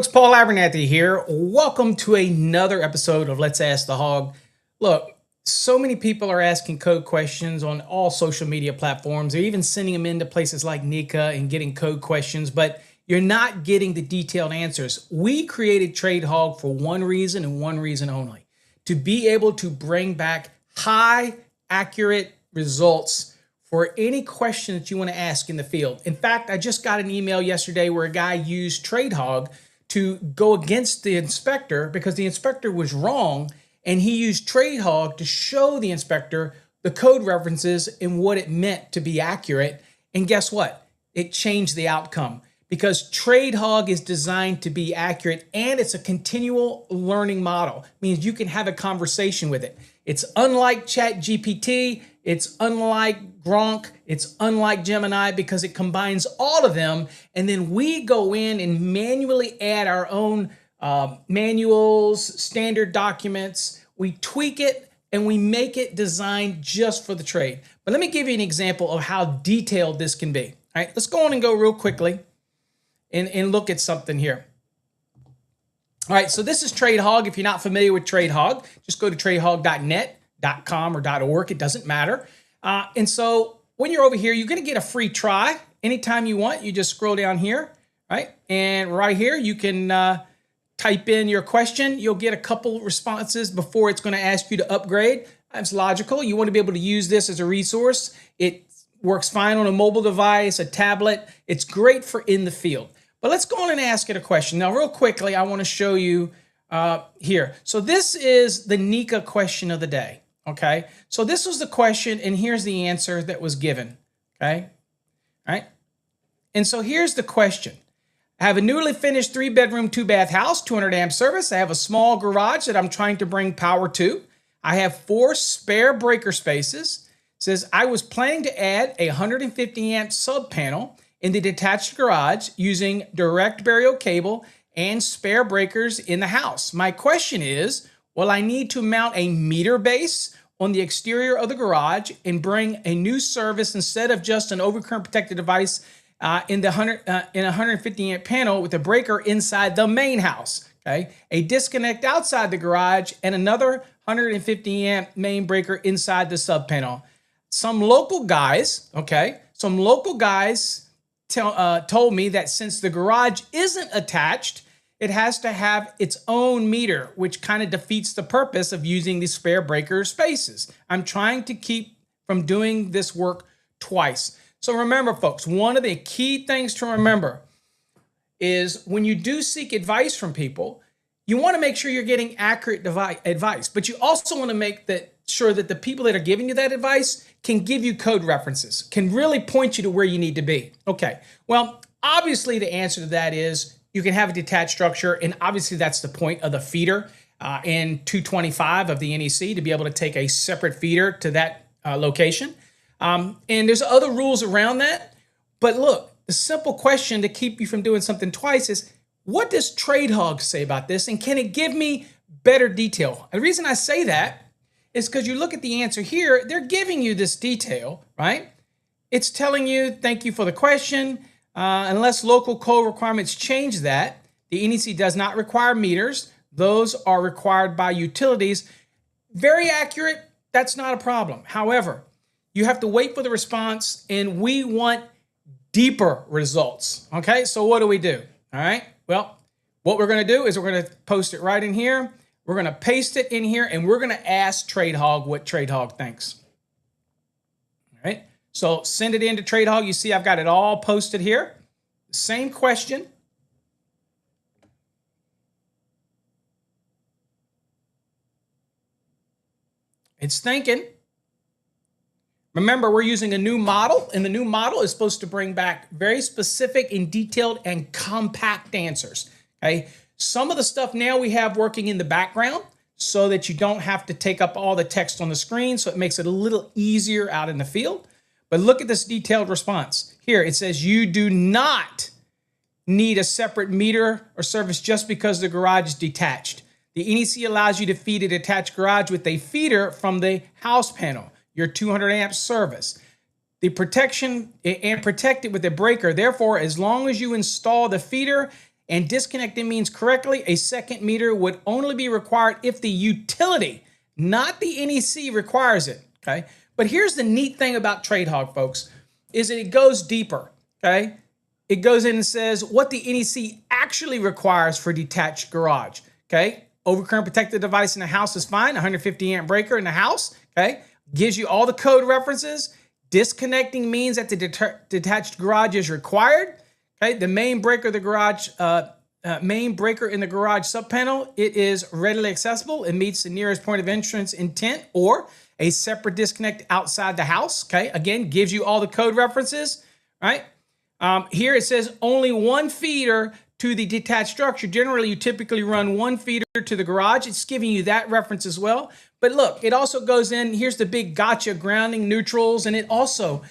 folks, Paul Abernathy here. Welcome to another episode of Let's Ask the Hog. Look, so many people are asking code questions on all social media platforms. They're even sending them into places like Nika and getting code questions, but you're not getting the detailed answers. We created TradeHog for one reason and one reason only: to be able to bring back high, accurate results for any question that you want to ask in the field. In fact, I just got an email yesterday where a guy used TradeHog to go against the inspector because the inspector was wrong, and he used TradeHog to show the inspector the code references and what it meant to be accurate. And guess what? It changed the outcome because TradeHog is designed to be accurate, and it's a continual learning model. It means you can have a conversation with it. It's unlike ChatGPT. It's unlike Gronk, it's unlike Gemini because it combines all of them, and then we go in and manually add our own manuals, standard documents. We tweak it and we make it designed just for the trade. But let me give you an example of how detailed this can be. All right, let's go on and go real quickly and look at something here. All right, so this is TradeHog. If you're not familiar with TradeHog, just go to tradehog.net. .com or .org, it doesn't matter. And so when you're over here, you're going to get a free try anytime you want. You just scroll down here, right? And right here, you can type in your question. You'll get a couple responses before it's going to ask you to upgrade. That's logical. You want to be able to use this as a resource. It works fine on a mobile device, a tablet. It's great for in the field. But let's go on and ask it a question. Now, real quickly, I want to show you here. So this is the Nika question of the day. Okay, so this was the question, and here's the answer that was given. Okay, all right. And so here's the question. I have a newly finished 3-bedroom, 2-bath house, 200 amp service. I have a small garage that I'm trying to bring power to. I have 4 spare breaker spaces. It says I was planning to add a 150 amp sub panel in the detached garage using direct burial cable and spare breakers in the house. My question is, will I need to mount a meter base on the exterior of the garage and bring a new service instead of just an overcurrent protected device in a 150 amp panel with a breaker inside the main house? Okay, a disconnect outside the garage and another 150 amp main breaker inside the sub panel. Some local guys, told me that since the garage isn't attached, it has to have its own meter, which kind of defeats the purpose of using these spare breaker spaces. I'm trying to keep from doing this work twice. So remember, folks, one of the key things to remember is when you do seek advice from people, you want to make sure you're getting accurate advice, but you also want to make sure that the people that are giving you that advice can give you code references, can really point you to where you need to be. Okay, well, obviously the answer to that is you can have a detached structure, and obviously that's the point of the feeder in 225 of the NEC, to be able to take a separate feeder to that location. And there's other rules around that. But look, the simple question to keep you from doing something twice is, what does TradeHog say about this, and can it give me better detail? The reason I say that is because you look at the answer here, they're giving you this detail, right? It's telling you, thank you for the question. Unless local code requirements change that, the NEC does not require meters. Those are required by utilities. Very accurate. That's not a problem. However, you have to wait for the response, and we want deeper results. Okay, so what do? All right, well, what we're going to do is we're going to post it right in here. We're going to paste it in here, and we're going to ask TradeHog what TradeHog thinks. All right. So send it into TradeHog. You see I've got it all posted here. Same question. It's thinking. Remember, we're using a new model, and the new model is supposed to bring back very specific and detailed and compact answers. Okay. Some of the stuff now we have working in the background so that you don't have to take up all the text on the screen, so it makes it a little easier out in the field. But look at this detailed response. Here it says you do not need a separate meter or service just because the garage is detached. The NEC allows you to feed a detached garage with a feeder from the house panel, your 200 amp service. The protection and protect it with a breaker. Therefore, as long as you install the feeder and disconnecting means correctly, a second meter would only be required if the utility, not the NEC, requires it, okay? But here's the neat thing about TradeHog, folks, is that it goes deeper, okay? It goes in and says what the NEC actually requires for detached garage, okay? Overcurrent protected device in the house is fine, 150 amp breaker in the house, okay? Gives you all the code references. Disconnecting means that the detached garage is required. Okay, the main breaker of the garage, main breaker in the garage subpanel, it is readily accessible. It meets the nearest point of entrance intent or a separate disconnect outside the house. Okay, again, gives you all the code references, right? Here it says only one feeder to the detached structure. Generally, you typically run one feeder to the garage. It's giving you that reference as well. But look, it also goes in, here's the big gotcha, grounding, neutrals, and it also,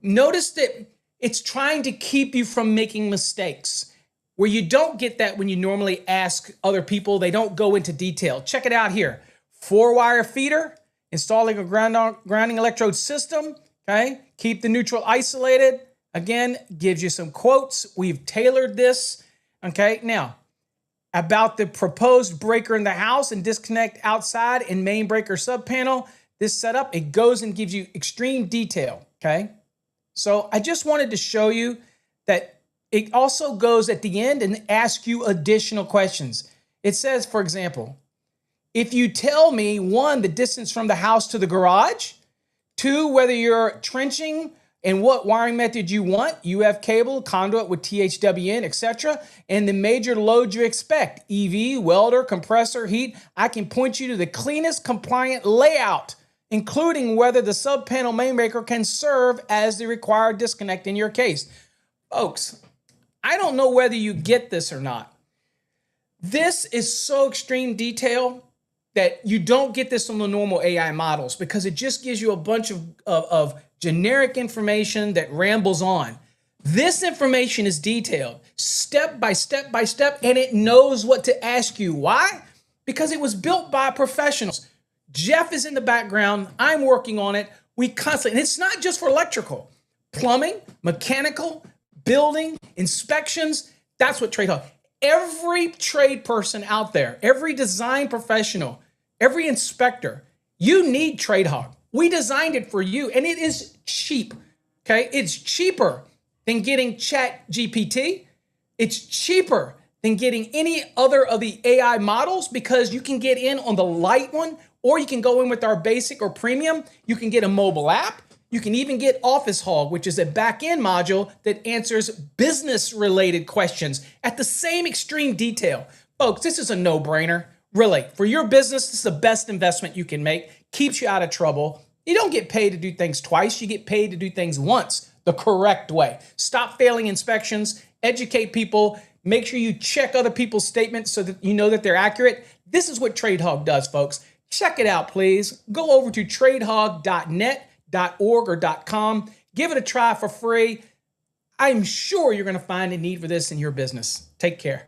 notice that it's trying to keep you from making mistakes where you don't get that when you normally ask other people. They don't go into detail. Check it out here. 4-wire feeder, installing a grounding electrode system, okay? Keep the neutral isolated. Again, gives you some quotes. We've tailored this, okay? Now, about the proposed breaker in the house and disconnect outside and main breaker subpanel, this setup, it goes and gives you extreme detail, okay? So I just wanted to show you that it also goes at the end and asks you additional questions. It says, for example, if you tell me, 1, the distance from the house to the garage, 2, whether you're trenching and what wiring method you want, UF cable, conduit with THWN, etc., and the major loads you expect, EV, welder, compressor, heat, I can point you to the cleanest compliant layout, including whether the sub-panel main breaker can serve as the required disconnect in your case. Folks, I don't know whether you get this or not. This is so extreme detail that you don't get this on the normal AI models because it just gives you a bunch of generic information that rambles on. This information is detailed, step by step by step, and it knows what to ask you. Why? Because it was built by professionals. Jeff is in the background. I'm working on it. We constantly, and it's not just for electrical, plumbing, mechanical, building, inspections. That's what TradeHog. Every trade person out there, every design professional, every inspector, you need TradeHog. We designed it for you, and it is cheap. Okay, it's cheaper than getting ChatGPT. It's cheaper than getting any other of the AI models because you can get in on the light one. Or you can go in with our basic or premium. You can get a mobile app. You can even get Office Hog, which is a back-end module that answers business-related questions at the same extreme detail. Folks, this is a no-brainer. Really, for your business, this is the best investment you can make. Keeps you out of trouble. You don't get paid to do things twice. You get paid to do things once, the correct way. Stop failing inspections. Educate people. Make sure you check other people's statements so that you know that they're accurate. This is what TradeHog does, folks. Check it out, please. Go over to tradehog.net, .org, or .com. Give it a try for free. I'm sure you're going to find a need for this in your business. Take care.